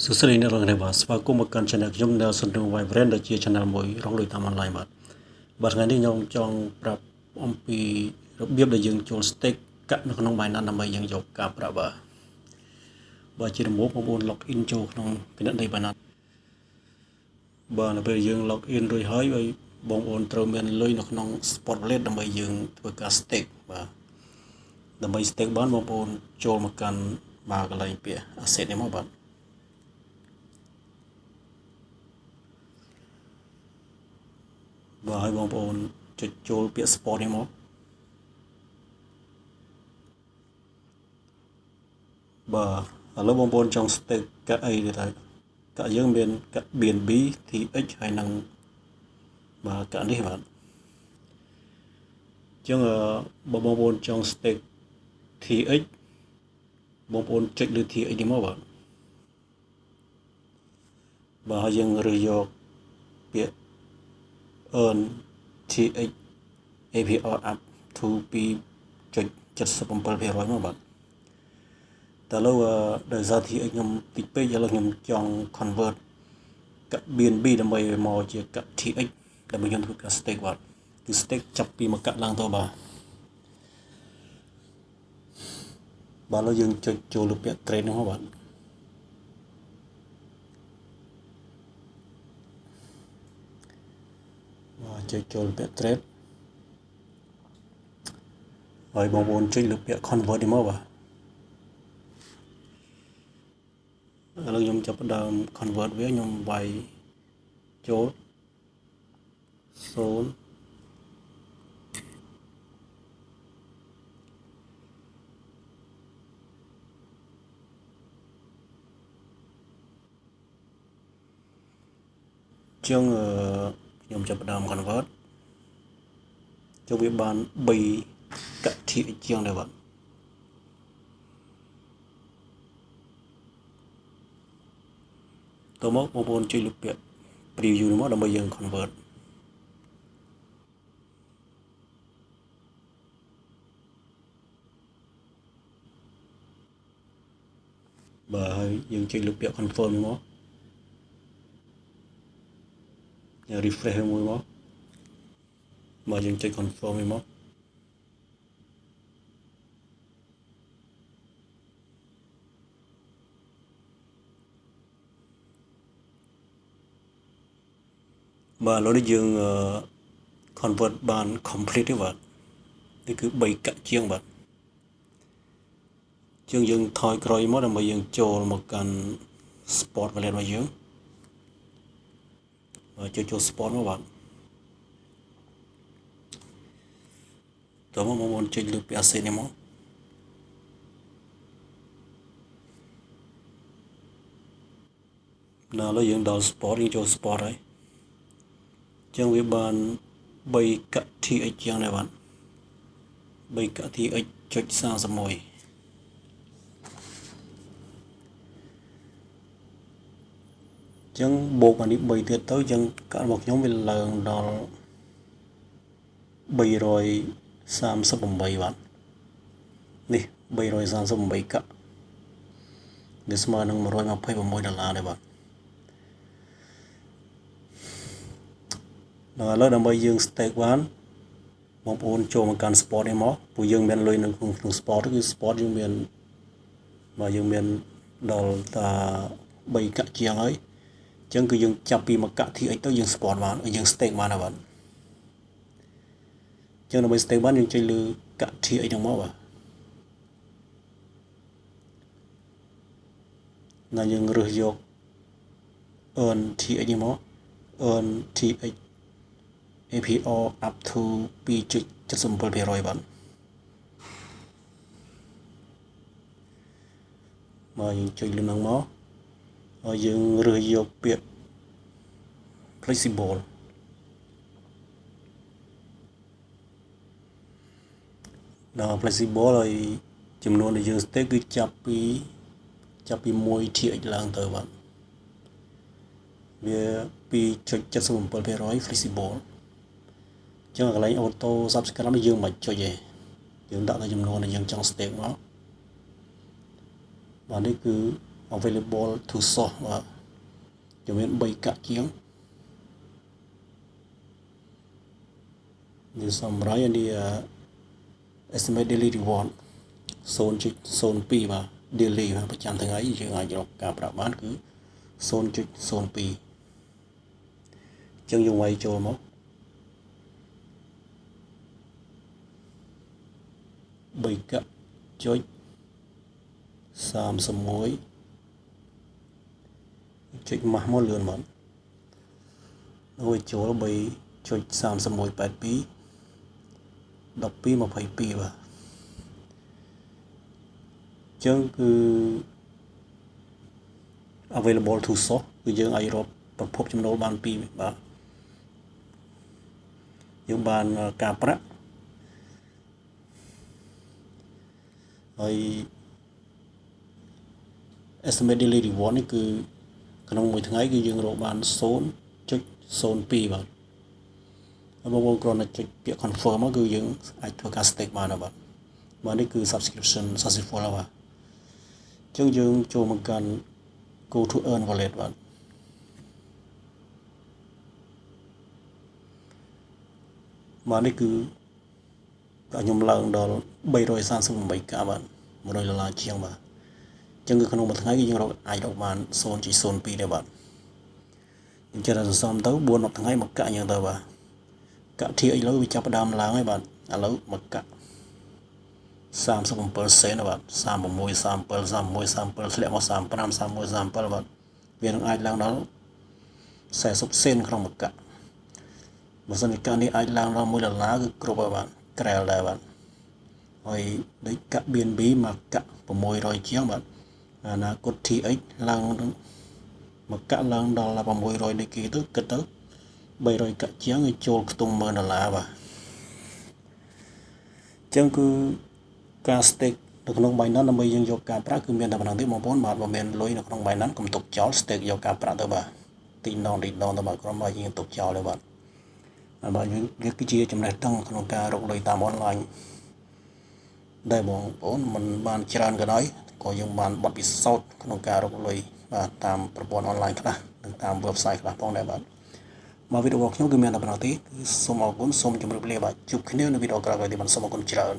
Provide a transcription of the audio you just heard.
សួស្តីអ្នកនរគ្នាបាទស្វាគមន៍មកកាន់ Channel ខ្ញុំ Nelson Vibrant ដែលជា Channel មួយរកលុយតាម online បាទថ្ងៃនេះខ្ញុំចង់ប្រាប់អំពីរបៀបដែលយើងចូល stake កាក់នៅក្នុង Binance ដើម្បីយើងយកការប្រាក់បាទជាដំបូងបងប្អូន log in ចូលក្នុងគណនី Binance បាទនៅពេលយើង log in រួចហើយបងប្អូនត្រូវមានលុយនៅក្នុង Spot Wallet ដើម្បីយើងធ្វើការ stake បាទដើម្បី stake បានបងប្អូនចូលមកកាន់កន្លែងពាក្យ asset នេះមកបាទហើយបងប្អូនចុចចូលពាក្យ sport នេះមកបាទឥឡូវបងប្អូនចង់ stake កាក់អីទៅកាក់យើងមានកាក់ BNB TX ហើយនឹងកាក់នេះបាទអញ្ចឹងបងប្អូនចង់ stake TX បងប្អូនចុចលើ TX នេះមកបាទហើយយើងរើសយកពាក្យ earn TX APR up to 2.77% មកបាទតែឥឡូវដោយសារ TX ខ្ញុំតិចពេកឥឡូវខ្ញុំចង់ convert កាក់ BNB ដើម្បីមកជាកាក់ TX ដើម្បីខ្ញុំធ្វើការ stake បាទគឺ stake ចាប់ពីមួយកាក់ឡើងទៅបាទឥឡូវយើងចុចចូលលើពាក្យ trade នោះបាទចុចចូលពាក្យ trade ហើយបងប្អូនចុចលើពាក្យ convert នេះមកបាទឥឡូវខ្ញុំចាប់ផ្ដើម convert វាខ្ញុំវាយចូល0ចឹងខ្ញុំចាប់ផ្ដើម convert ចុះវាបាន3កាក់ TX ជាងដែរបាទតមកបងប្អូនចុចលើពាក្យ preview នេះមកដើម្បីយើង convert បាទហើយយើងចុចលើពាក្យ confirm នេះមកយើង refresh មួយមកបាទយើងចុច confirm នេះមកបាទឥឡូវនេះយើង convert បាន complete ទេបាទនេះគឺ3កាក់ជាងបាទជាងយើងថយក្រោយមកដើម្បីយើងចូលមកកាន់ spot wallet របស់យើងចុចចូល spot មកបាទតោះមកបងប្អូនចុចលើពាក្យ asset នេះមកដល់ឥឡូវយើងដល់ spot យើងចូល spot ហើយចឹងវាបាន3កាក់ TX ជាងដែរបាទ3កាក់ TX ចុច31ចឹងបូកអានេះ3ទៀតទៅចឹងកាក់របស់ខ្ញុំវាឡើងដល់338បាទនេះ338កាក់វាស្មើនឹង$126ដែរបាទឥឡូវដើម្បីយើង stake បានបងប្អូនចូលមកកាន់ spot នេះមកព្រោះយើងមានលុយនៅក្នុង spot គឺ spot យើងមានយើងមានដល់តា3កាក់ជាងហើយអញ្ចឹងគឺយើងចាប់ពីមួយកាក់ TX ទៅយើង spot បានយើង stake បានហើយបាទអញ្ចឹងដើម្បី stake បានយើងចុចលើកាក់ TX ហ្នឹងមកបាទណាយើងរើសយក earn TX នេះមក earn TX APR up to 2.77% បាទយើងចុចលើហ្នឹងមកហើយយើងរើសយកពាក្យ flexible ដល់ flexible ហើយចំនួនដែលយើង stake គឺចាប់ពី1 TX ឡើងទៅបាទវា2.77% flexibleចឹងកន្លែង auto subscribe យើងមិនចុចទេយើងដាក់តែចំនួនដែលយើងចង់ stake មកបាទនេះគឺ available to source បាទជំនាញ3កាក់ជាងនេះសម្រាប់នេះestimate daily reward 0.02 បាទ daily បាទប្រចាំថ្ងៃយើងអាចរកការប្រាក់បានគឺ 0.02 ចឹងយើងវាយចូលមក3កាក់ចុច31ចុចម៉ាស់មកលឿនមកហើយចូល3.3182 1222បាទចឹងគឺ available to source គឺយើងអាចរកប្រភពចំណូលបានពីរបាទយើងបានការប្រាក់ហើយ estimate daily reward នេះគឺក្នុងមួយថ្ងៃគឺយើងរកបាន 0.02 បាទហើយបងប្អូនគ្រាន់តែចុចពាក្យ confirm មកគឺយើងអាចធ្វើការ stake បានហើយបាទនេះគឺ subscription successful ហើយបាទអញ្ចឹងយើងចូលមកកាន់ go to earn wallet បាទនេះគឺខ្ញុំឡើងដល់338កាបាទ$100ជាងបាទអញ្ចឹងគឺក្នុងមួយថ្ងៃគឺយើងអាចរកបាន 0.02 ដែរបាទអញ្ចឹងដល់សន្សំទៅ4-10ថ្ងៃមកកាក់អញ្ចឹងទៅបាទកាក់ TX ឥឡូវវាចាប់ផ្ដើមឡើងហើយបាទឥឡូវមកកាក់37 សេនបាទ36 37 31 37ធ្លាក់មក35 31 37បាទវានឹងអាចឡើងដល់40 សេនក្នុងមួយកាក់បើសិនជាកាក់នេះអាចឡើងដល់$1គឺគ្រប់ហើយបាទក្រែលដែរបាទហើយដូចកាក់ BNB មកកាក់600ជាងបាទអនាគត TX ឡើងមកកាក់ឡើងដល់600ដូចគេទៅគិតទៅ300កាក់ជាងឲ្យចូលខ្ទង់$10,000បាទអញ្ចឹងគឺការ stake នៅក្នុង Binance ដើម្បីយើងយកការប្រាក់គឺមានតែប៉ុណ្ណឹងទេបងប្អូនបាទបើមានលុយនៅក្នុង Binance កុំទុកចោល stake យកការប្រាក់ទៅបាទទីដងទៅបាទក្រុមរបស់យើងទុកចោលទេបាទបាទយើងគឺជាចំណេះដឹងក្នុងការរកលុយតាម online ដែលបងប្អូនមិនបានច្រើនក៏ដោយក៏យើងបានបទពិសោធន៍ក្នុងការរកលុយបាទតាមប្រព័ន្ធ online ខ្លះនិងតាម website ខ្លះផងដែរបាទមកវីដេអូរបស់ខ្ញុំគឺមានតែប៉ុណ្ណោះទេគឺសូមអរគុណសូមជម្រាបលាបាទជួបគ្នានៅវីដេអូក្រោយៗទៀតបាទសូមអរគុណច្រើន